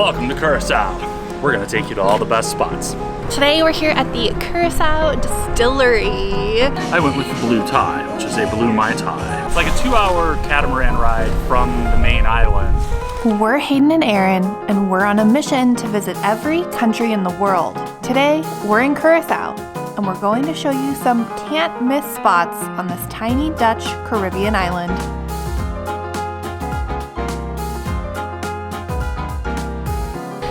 Welcome to Curacao. We're gonna take you to all the best spots. Today we're here at the Curacao Distillery. I went with the Blue Tie, which is a blue Mai Tai. It's like a 2-hour catamaran ride from the main island. We're Hayden and Aaron, and we're on a mission to visit every country in the world. Today, we're in Curacao, and we're going to show you some can't-miss spots on this tiny Dutch Caribbean island.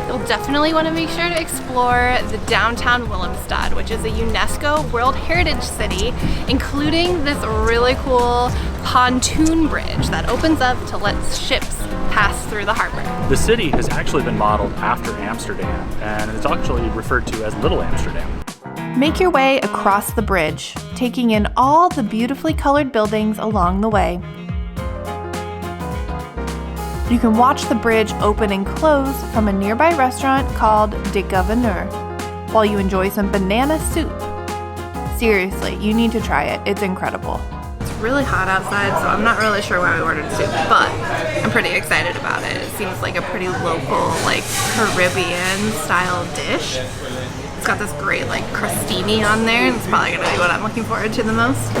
You'll definitely want to make sure to explore the downtown Willemstad, which is a UNESCO World Heritage City, including this really cool pontoon bridge that opens up to let ships pass through the harbor. The city has actually been modeled after Amsterdam, and it's actually referred to as Little Amsterdam. Make your way across the bridge, taking in all the beautifully colored buildings along the way. You can watch the bridge open and close from a nearby restaurant called De Gouverneur while you enjoy some banana soup. Seriously, you need to try it. It's incredible. It's really hot outside, so I'm not really sure why we ordered soup, but I'm pretty excited about it. It seems like a pretty local, like Caribbean style dish. It's got this great like crostini on there, and it's probably gonna be what I'm looking forward to the most.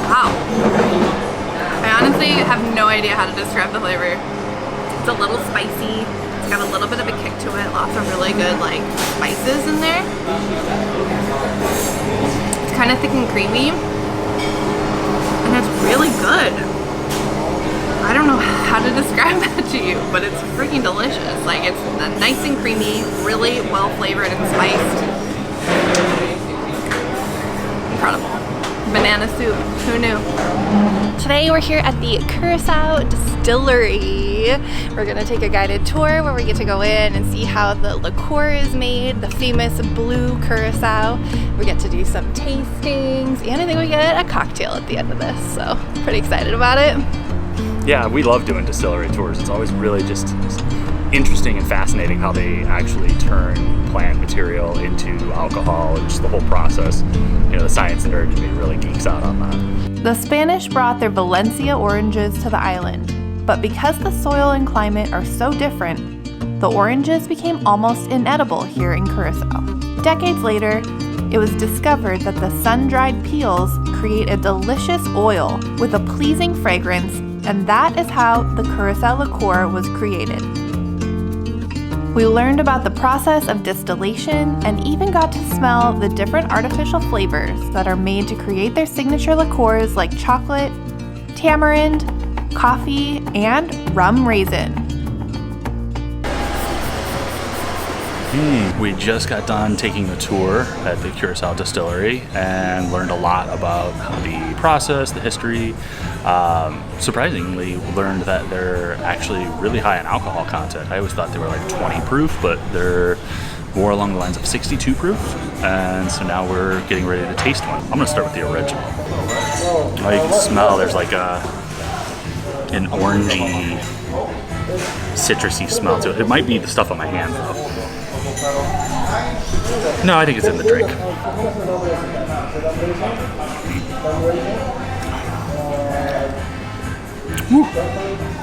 Wow. I honestly have no idea how to describe the flavor. It's a little spicy. It's got a little bit of a kick to it. Lots of really good like spices in there. It's kind of thick and creamy. And it's really good. I don't know how to describe that to you, but it's freaking delicious. Like, it's nice and creamy, really well flavored and spiced. Incredible. Banana soup, who knew? Today we're here at the Curacao Distillery. We're gonna take a guided tour where we get to go in and see how the liqueur is made, the famous Blue Curaçao. We get to do some tastings, and I think we get a cocktail at the end of this, so pretty excited about it. Yeah, we love doing distillery tours. It's always really just interesting and fascinating how they actually turn plant material into alcohol and just the whole process. You know, the science nerd in me really geeks out on that. The Spanish brought their Valencia oranges to the island, but because the soil and climate are so different, the oranges became almost inedible here in Curacao. Decades later, it was discovered that the sun-dried peels create a delicious oil with a pleasing fragrance, and that is how the Curacao liqueur was created. We learned about the process of distillation and even got to smell the different artificial flavors that are made to create their signature liqueurs like chocolate, tamarind, coffee, and rum raisin. We just got done taking a tour at the Curacao Distillery and learned a lot about the process, the history. Surprisingly, learned that they're actually really high in alcohol content. I always thought they were like 20 proof, but they're more along the lines of 62 proof. And so now we're getting ready to taste one. I'm gonna start with the original. Oh, you can smell there's like an orangey, citrusy smell to it. It might be the stuff on my hand though. No, I think it's in the drink. Woo.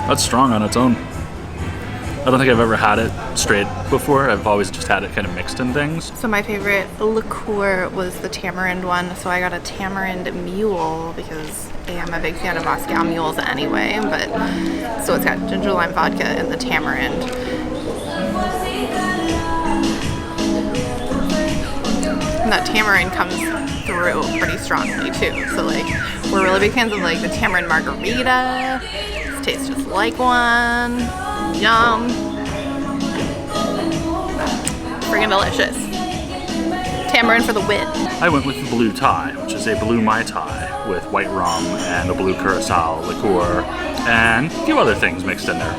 That's strong on its own. I don't think I've ever had it straight before. I've always just had it kind of mixed in things. So my favorite liqueur was the tamarind one, so I got a tamarind mule because I'm a big fan of Moscow mules anyway, but so it's got ginger lime vodka and the tamarind. And that tamarind comes through pretty strongly too. So like, we're really big fans of like the tamarind margarita. This tastes just like one. Yum. Freaking delicious. Tamarind for the win. I went with the Blue Tie, which is a blue Mai Tai with white rum and a Blue Curaçao liqueur and a few other things mixed in there.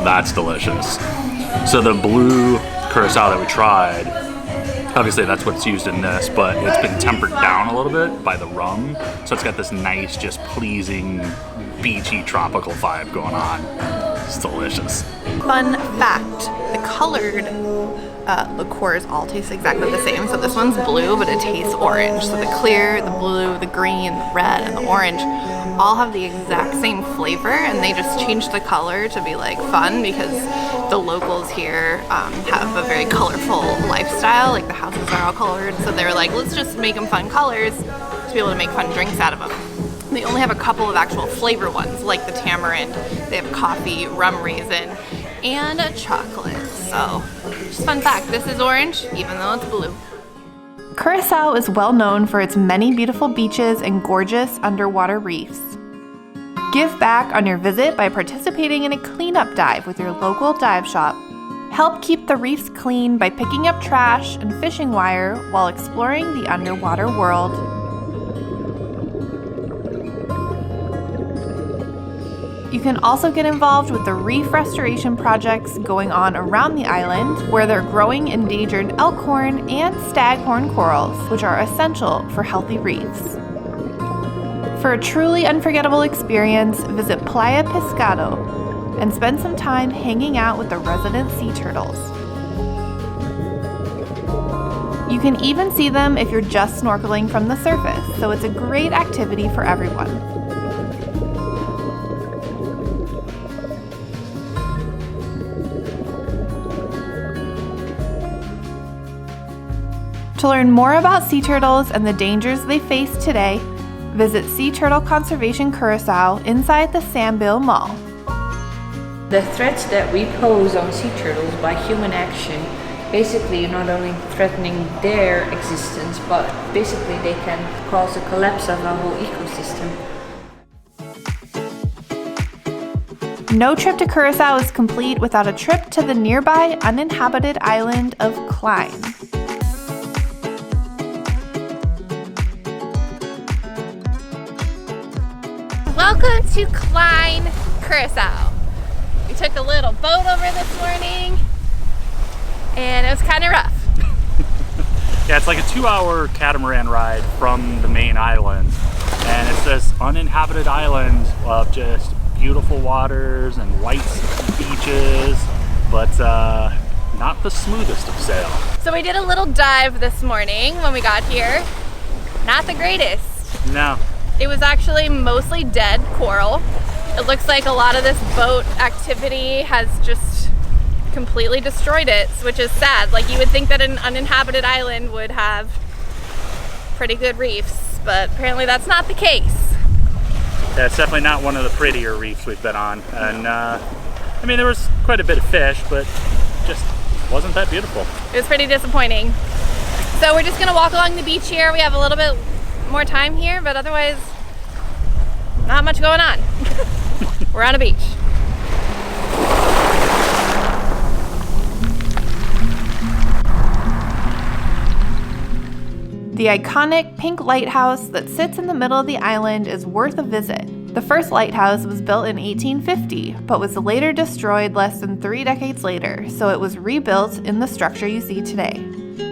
That's delicious. So the Blue Curaçao that we tried, obviously that's what's used in this, but it's been tempered down a little bit by the rum. So it's got this nice, just pleasing, beachy, tropical vibe going on. It's delicious. Fun fact, the colored liqueurs all taste exactly the same. So this one's blue, but it tastes orange. So the clear, the blue, the green, the red, and the orange all have the exact same flavor, and they just changed the color to be like fun because the locals here have a very colorful lifestyle. Like the houses are all colored, so they were like, let's just make them fun colors to be able to make fun drinks out of them. They only have a couple of actual flavor ones, like the tamarind. They have coffee, rum raisin, and a chocolate. So, just fun fact, this is orange, even though it's blue. Curacao is well known for its many beautiful beaches and gorgeous underwater reefs. Give back on your visit by participating in a cleanup dive with your local dive shop. Help keep the reefs clean by picking up trash and fishing wire while exploring the underwater world. You can also get involved with the reef restoration projects going on around the island, where they're growing endangered elkhorn and staghorn corals, which are essential for healthy reefs. For a truly unforgettable experience, visit Playa Pescado and spend some time hanging out with the resident sea turtles. You can even see them if you're just snorkeling from the surface, so it's a great activity for everyone. To learn more about sea turtles and the dangers they face today, visit Sea Turtle Conservation Curacao inside the Sandbill Mall. The threats that we pose on sea turtles by human action, basically not only threatening their existence, but basically they can cause a collapse of our whole ecosystem. No trip to Curacao is complete without a trip to the nearby uninhabited island of Klein. Welcome to Klein Curaçao. We took a little boat over this morning and it was kind of rough. Yeah, it's like a 2-hour catamaran ride from the main island, and it's this uninhabited island of just beautiful waters and white beaches, but not the smoothest of sail. So we did a little dive this morning when we got here. Not the greatest. No. It was actually mostly dead coral. It looks like a lot of this boat activity has just completely destroyed it, which is sad. Like, you would think that an uninhabited island would have pretty good reefs, but apparently that's not the case. Yeah, it's definitely not one of the prettier reefs we've been on. And I mean, there was quite a bit of fish, but just wasn't that beautiful. It was pretty disappointing. So we're just gonna walk along the beach here. We have a little bit more time here, but otherwise not much going on. We're on a beach. The iconic pink lighthouse that sits in the middle of the island is worth a visit. The first lighthouse was built in 1850, but was later destroyed less than 3 decades later, so it was rebuilt in the structure you see today.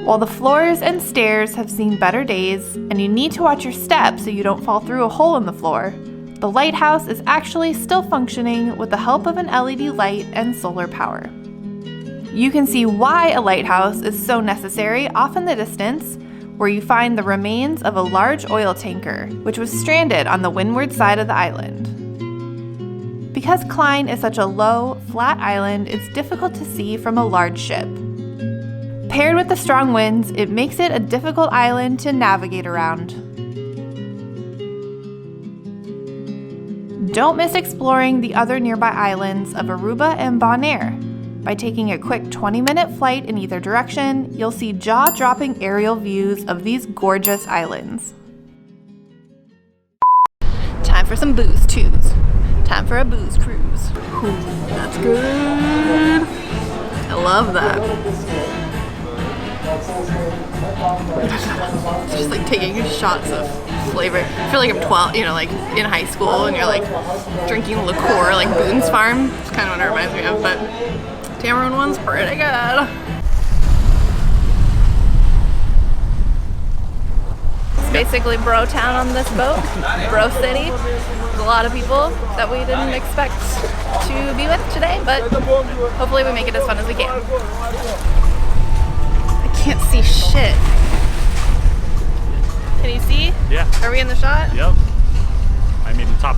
While the floors and stairs have seen better days, and you need to watch your steps so you don't fall through a hole in the floor, the lighthouse is actually still functioning with the help of an LED light and solar power. You can see why a lighthouse is so necessary off in the distance, where you find the remains of a large oil tanker, which was stranded on the windward side of the island. Because Klein is such a low, flat island, it's difficult to see from a large ship. Paired with the strong winds, it makes it a difficult island to navigate around. Don't miss exploring the other nearby islands of Aruba and Bonaire. By taking a quick 20-minute flight in either direction, you'll see jaw-dropping aerial views of these gorgeous islands. Time for some booze tunes. Time for a booze cruise. Ooh, that's good. I love that. It's just like taking shots of flavor. I feel like I'm 12, you know, like in high school and you're like drinking liqueur like Boone's Farm. It's kind of what it reminds me of, but Tamarind one's pretty good. It's basically bro town on this boat. Bro city. There's a lot of people that we didn't expect to be with today, but hopefully we make it as fun as we can. can't see shit. Can you see? Yeah. Are we in the shot? Yep. I mean, top